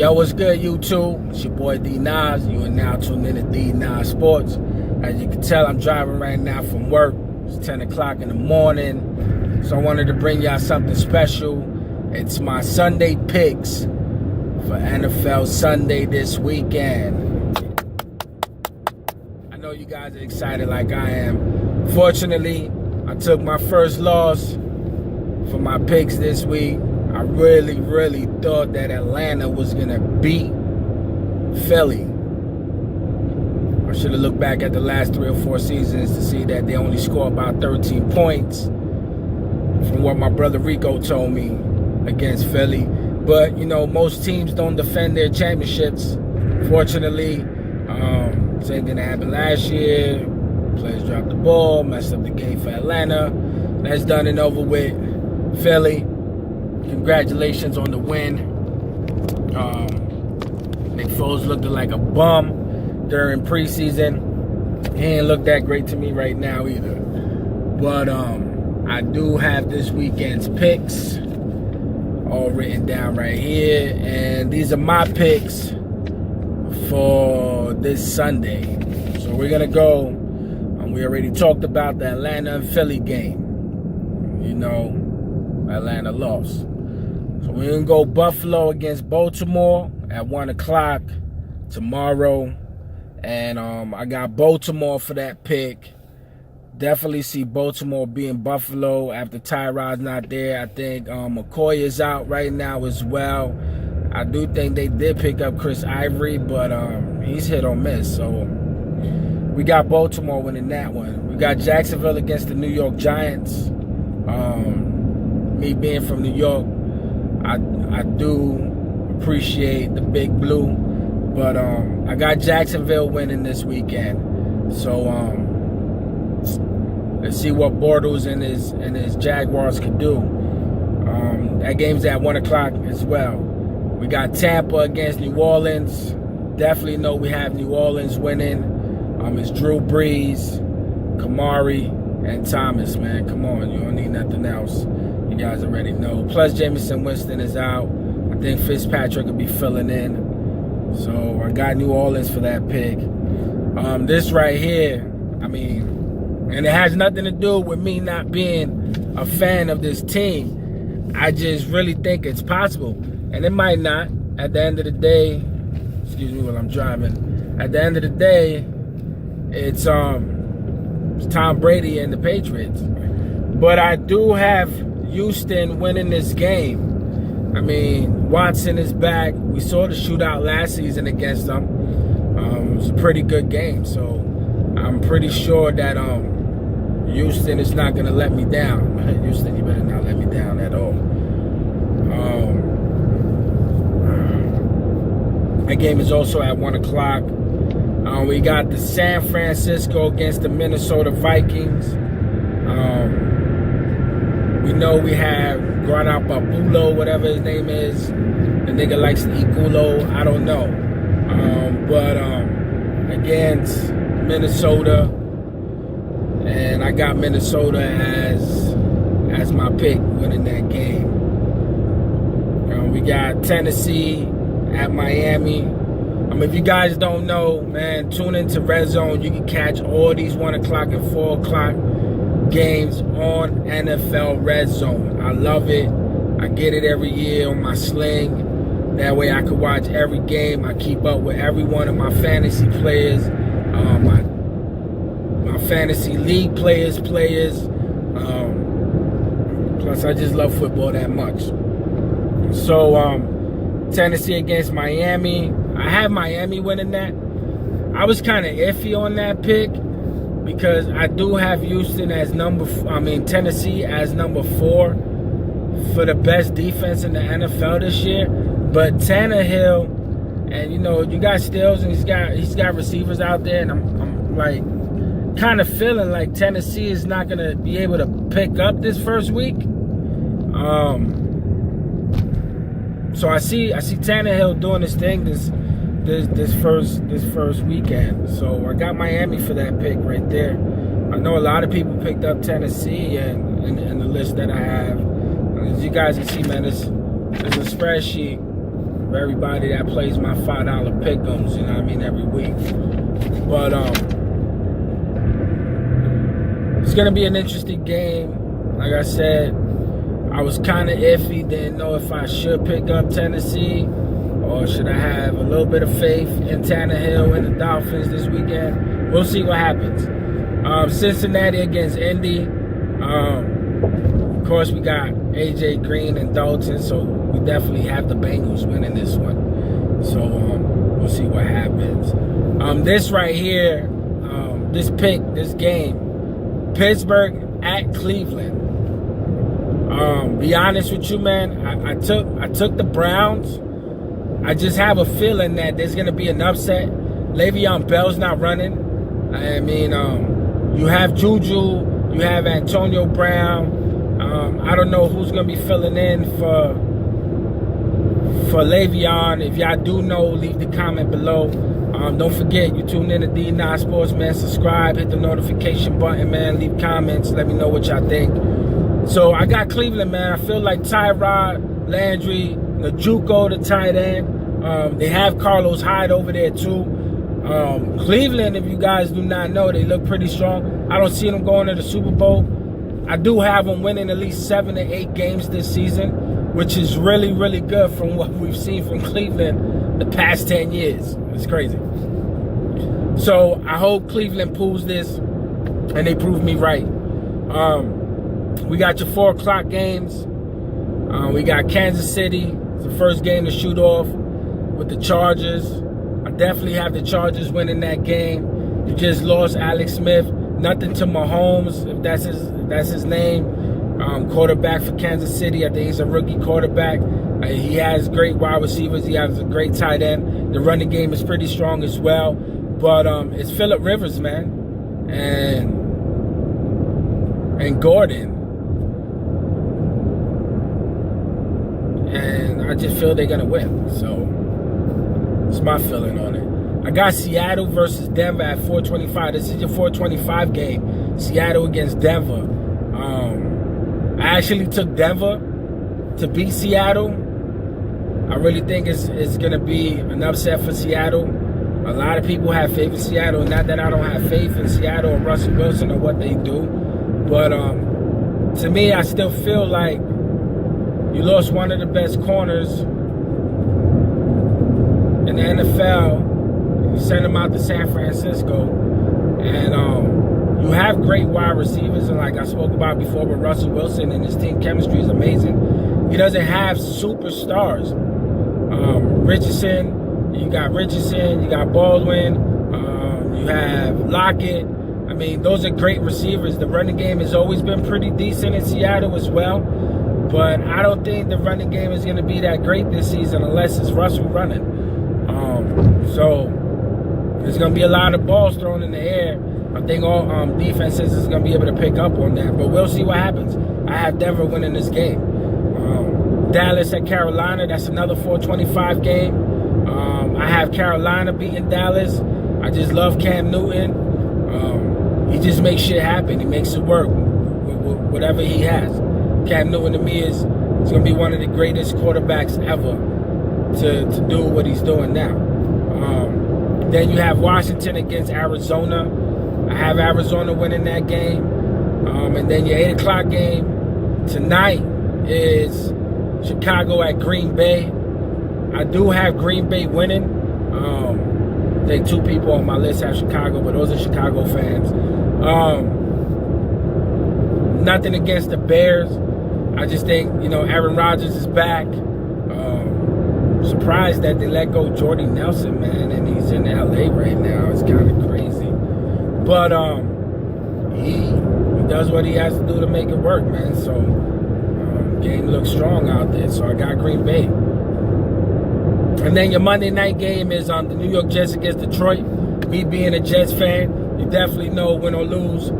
Yo, what's good, YouTube? It's your boy D Nas. You are now tuned in to D Nas Sports. As you can tell, I'm driving right now from work. It's 10 o'clock in the morning. So I wanted to bring y'all something special. It's my Sunday picks for NFL Sunday this weekend. I know you guys are excited like I am. Fortunately, I took my first loss for my picks this week. I really thought that Atlanta was going to beat Philly. I should have looked back at the last 3 or 4 seasons to see that they only score about 13 points from what my brother Rico told me against Philly. But, you know, most teams don't defend their championships. Fortunately, same thing that happened last year. Players dropped the ball, messed up the game for Atlanta. That's done and over with. Philly, congratulations on the win. Nick Foles looked like a bum during preseason. He ain't look that great to me right now either. But I do have this weekend's picks all written down right here. And these are my picks for this Sunday. So we're going to go. We already talked about the Atlanta and Philly game. You know, Atlanta lost. So we're going to go Buffalo against Baltimore at 1 o'clock tomorrow. And I got Baltimore for that pick. Definitely see Baltimore being Buffalo after Tyrod's not there. I think McCoy is out right now as well. I do think they did pick up Chris Ivory, but he's hit or miss. So we got Baltimore winning that one. We got Jacksonville against the New York Giants. Me being from New York, I do appreciate the big blue, but I got Jacksonville winning this weekend. So let's see what Bortles and his Jaguars can do. That game's at 1 o'clock as well. We got Tampa against New Orleans. Definitely know we have New Orleans winning. It's Drew Brees, Kamari, and Thomas, man. Come on, you don't need nothing else. You guys already know. Plus, Jameson Winston is out. I think Fitzpatrick will be filling in. So I got New Orleans for that pick. This right here, I mean, and it has nothing to do with me not being a fan of this team. I just really think it's possible. And it might not. At the end of the day, excuse me while I'm driving. At the end of the day, it's Tom Brady and the Patriots. But I do have Houston winning this game. I mean, Watson is back. We saw the shootout last season against them. It was a pretty good game. So I'm pretty sure that Houston is not going to let me down. Houston, you better not let me down at all. That game is also at 1 o'clock. We got the San Francisco against the Minnesota Vikings. We know we have Granapapulo, whatever his name is. The nigga likes to eat gulo. I don't know. But against Minnesota, and I got Minnesota as my pick winning that game. We got Tennessee at Miami. If you guys don't know, man, tune into Red Zone. You can catch all these 1 o'clock and 4 o'clock games on NFL Red Zone. I love it. I get it every year on my Sling. That way I can watch every game. I keep up with every one of my fantasy players, my fantasy league players. Plus, I just love football that much. So, Tennessee against Miami. I have Miami winning that. I was kind of iffy on that pick because I do have Houston as Tennessee as number 4 for the best defense in the NFL this year. But Tannehill, and you know, you got Stills and he's got receivers out there, and I'm like kind of feeling like Tennessee is not gonna be able to pick up this first week. So I see Tannehill doing this thing this first weekend. So I got Miami for that pick right there. I know a lot of people picked up Tennessee in the list that I have. As you guys can see, man, there's a spreadsheet for everybody that plays my $5 pick'ems, you know what I mean, every week. But it's gonna be an interesting game. Like I said, I was kind of iffy, didn't know if I should pick up Tennessee or should I have a little bit of faith in Tannehill and the Dolphins this weekend. We'll see what happens. Cincinnati against Indy. Of course, we got A.J. Green and Dalton, so we definitely have the Bengals winning this one. So we'll see what happens. This right here, this game, Pittsburgh at Cleveland. Be honest with you, man, I took the Browns. I just have a feeling that there's going to be an upset. Le'Veon Bell's not running. I mean, you have Juju, you have Antonio Brown. I don't know who's going to be filling in for Le'Veon. If y'all do know, leave the comment below. Don't forget, you tune in to D9 Sports, man. Subscribe, hit the notification button, man. Leave comments, let me know what y'all think. So I got Cleveland, man. I feel like Tyrod, Landry, Njoku, the tight end. They have Carlos Hyde over there too. Cleveland, if you guys do not know, they look pretty strong. I don't see them going to the Super Bowl. I do have them winning at least 7 to 8 games this season, which is really, really good from what we've seen from Cleveland the past 10 years. It's crazy. So I hope Cleveland pulls this and they prove me right. We got your 4 o'clock games. We got Kansas City. It's the first game to shoot off with the Chargers. I definitely have the Chargers winning that game. You just lost Alex Smith. Nothing to Mahomes, if that's his name. Quarterback for Kansas City. I think he's a rookie quarterback. He has great wide receivers. He has a great tight end. The running game is pretty strong as well. But it's Phillip Rivers, man, and Gordon. And I just feel they're going to win. So it's my feeling on it. I got Seattle versus Denver at 425. This is your 425 game. Seattle against Denver. I actually took Denver to beat Seattle. I really think it's going to be an upset for Seattle. A lot of people have faith in Seattle. Not that I don't have faith in Seattle or Russell Wilson or what they do. But to me, I still feel like you lost one of the best corners in the NFL. You sent him out to San Francisco. And you have great wide receivers. And like I spoke about before with Russell Wilson, and his team chemistry is amazing. He doesn't have superstars. You got Richardson, you got Baldwin, you have Lockett. I mean, those are great receivers. The running game has always been pretty decent in Seattle as well. But I don't think the running game is going to be that great this season unless it's Russell running. So there's going to be a lot of balls thrown in the air. I think all defenses is going to be able to pick up on that. But we'll see what happens. I have Denver winning this game. Dallas at Carolina, that's another 425 game. I have Carolina beating Dallas. I just love Cam Newton. He just makes shit happen. He makes it work with whatever he has. Cam Newton to me is going to be one of the greatest quarterbacks ever to do what he's doing now. Then you have Washington against Arizona. I have Arizona winning that game. And then your 8 o'clock game tonight is Chicago at Green Bay. I do have Green Bay winning. I think 2 people on my list have Chicago, but those are Chicago fans. Nothing against the Bears. I just think, Aaron Rodgers is back. Surprised that they let go Jordy Nelson, man, and he's in LA right now. It's kind of crazy. But he does what he has to do to make it work, man. So game looks strong out there. So I got Green Bay. And then your Monday night game is the New York Jets against Detroit. Me being a Jets fan, you definitely know, win or lose,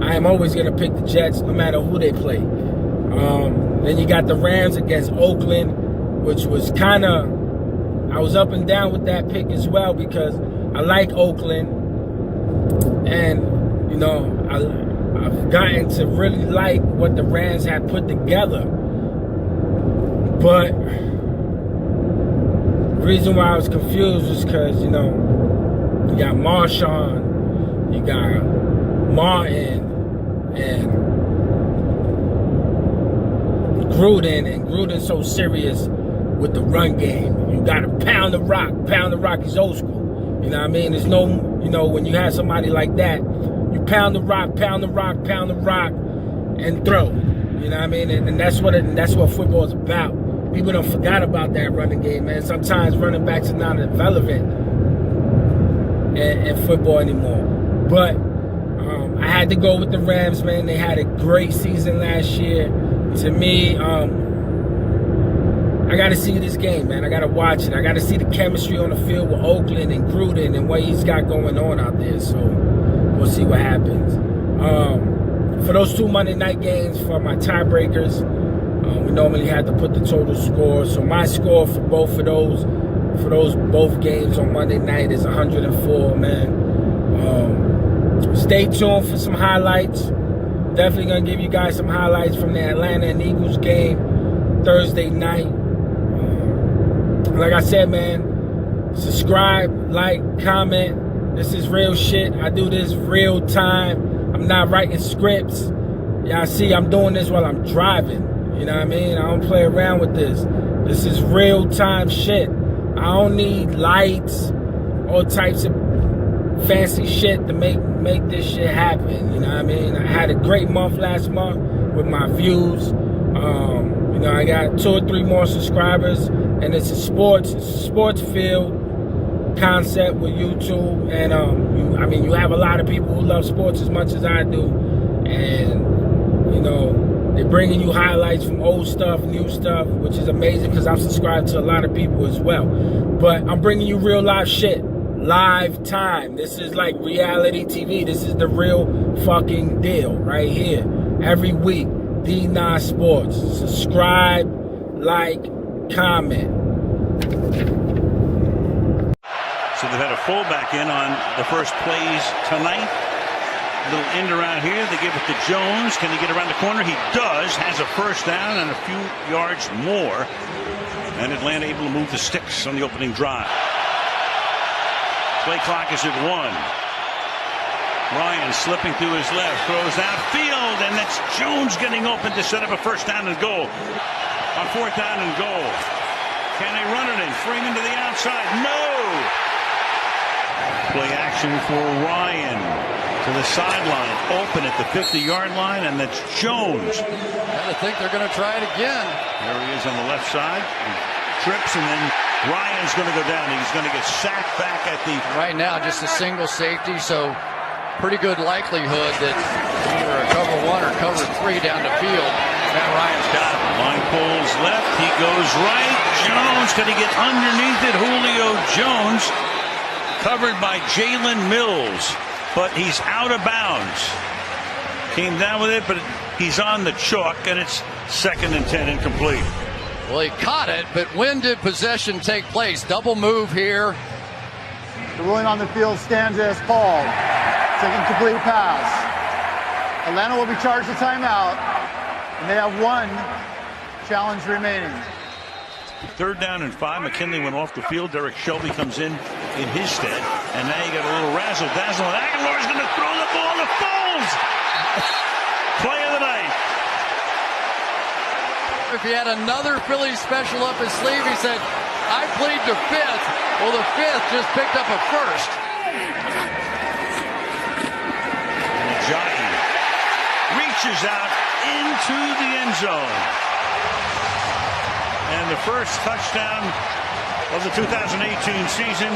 I am always going to pick the Jets no matter who they play. Then you got the Rams against Oakland, which was kind of, I was up and down with that pick as well because I like Oakland. And, I've gotten to really like what the Rams had put together. But reason why I was confused was because, you know, you got Marshawn, you got Martin, and Gruden's so serious with the run game. You got to pound the rock. Pound the rock is old school. You know what I mean? There's no, you know, when you have somebody like that, you pound the rock, and throw. You know what I mean? And that's what football is about. People don't forgot about that running game, man. Sometimes running backs are not relevant in football anymore. But I had to go with the Rams, man. They had a great season last year. To me, I got to see this game, man. I got to watch it. I got to see the chemistry on the field with Oakland and Gruden and what he's got going on out there. So we'll see what happens. For those 2 Monday night games, for my tiebreakers, we normally had to put the total score. So my score for both games on Monday night is 104, man. Stay tuned for some highlights. Definitely going to give you guys some highlights from the Atlanta and Eagles game Thursday night. Like I said, man, subscribe, like, comment. This is real shit. I do this real time. I'm not writing scripts. Y'all see, I'm doing this while I'm driving. You know what I mean? I don't play around with this. This is real time shit. I don't need lights, all types of fancy shit to make this shit happen. You know what I mean? I had a great month last month with my views. You know, I got 2 or 3 more subscribers, and it's a sports field concept with YouTube. And you have a lot of people who love sports as much as I do, and you know, they're bringing you highlights from old stuff, new stuff, which is amazing because I'm subscribed to a lot of people as well. But I'm bringing you real live shit, live time. This is like reality TV. This is the real fucking deal right here. Every week, D9 Sports. Subscribe, like, comment. So they've had a fullback in on the first plays tonight. A little end around here. They give it to Jones. Can he get around the corner? He does. Has a first down and a few yards more. And Atlanta able to move the sticks on the opening drive. Play clock is at 1. Ryan slipping through his left. Throws outfield. And that's Jones getting open to set up a first down and goal. On 4th down and goal. Can they run it in? Freeman to the outside. No! Play action for Ryan. To the sideline, open at the 50-yard line, and that's Jones. I think they're going to try it again. There he is on the left side. He trips, and then Ryan's going to go down. He's going to get sacked back at the... Right now, just a single safety, so pretty good likelihood that either a cover 1 or cover 3 down the field. Matt Ryan's got it. Line pulls left. He goes right. Jones going to get underneath it. Julio Jones covered by Jalen Mills. But he's out of bounds. Came down with it, but he's on the chalk, and it's 2nd and 10 incomplete. Well, he caught it, but when did possession take place? Double move here. The ruling on the field stands as called. It's an incomplete pass. Atlanta will be charged a timeout, and they have 1 challenge remaining. 3rd down and 5. McKinley went off the field. Derek Shelby comes in his stead. And now you got a little razzle-dazzle. And Aguilar's going to throw the ball to Foles. Play of the night. If he had another Philly special up his sleeve, he said, I plead to 5th. Well, the 5th just picked up a 1st. And Ajayi reaches out into the end zone. And the first touchdown of the 2018 season.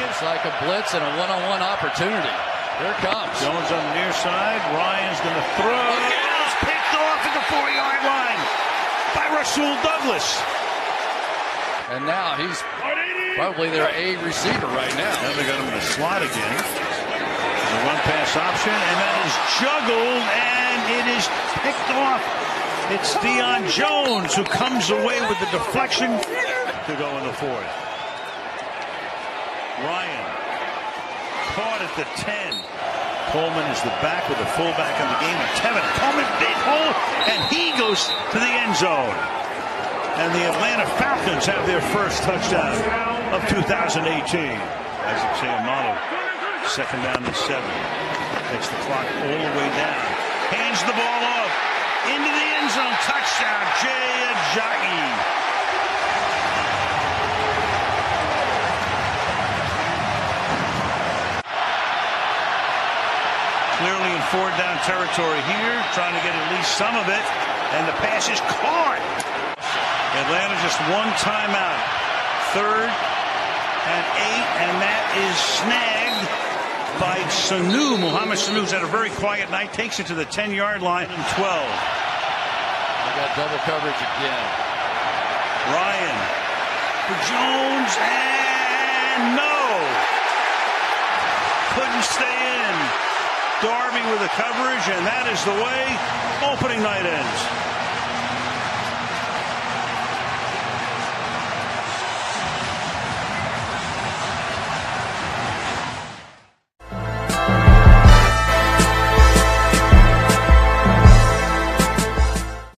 It's like a blitz and a one-on-one opportunity. Here it comes. Jones on the near side. Ryan's going to throw. It's picked off at the 4-yard line by Rasul Douglas. And now he's probably their A receiver right now. Now they got him in the slot again. The run-pass option, and that is juggled, and it is picked off. It's Deion Jones who comes away with the deflection to go in the 4th. Ryan caught at the 10. Coleman is the back with the fullback in the game. And Tevin Coleman, big hole, and he goes to the end zone. And the Atlanta Falcons have their first touchdown of 2018. Isaac Seumalo, second down and 7. Takes the clock all the way down. Hands the ball off. Into the end zone. Touchdown, Jay Ajayi. Clearly in 4th-down territory here. Trying to get at least some of it. And the pass is caught. Atlanta just one timeout. 3rd and 8, and that is snagged by Sanu. Mohamed Sanu's had a very quiet night. Takes it to the 10-yard line. 12. They got double coverage again. Ryan for Jones, and no. Couldn't stay in. Darby with the coverage, and that is the way opening night ends.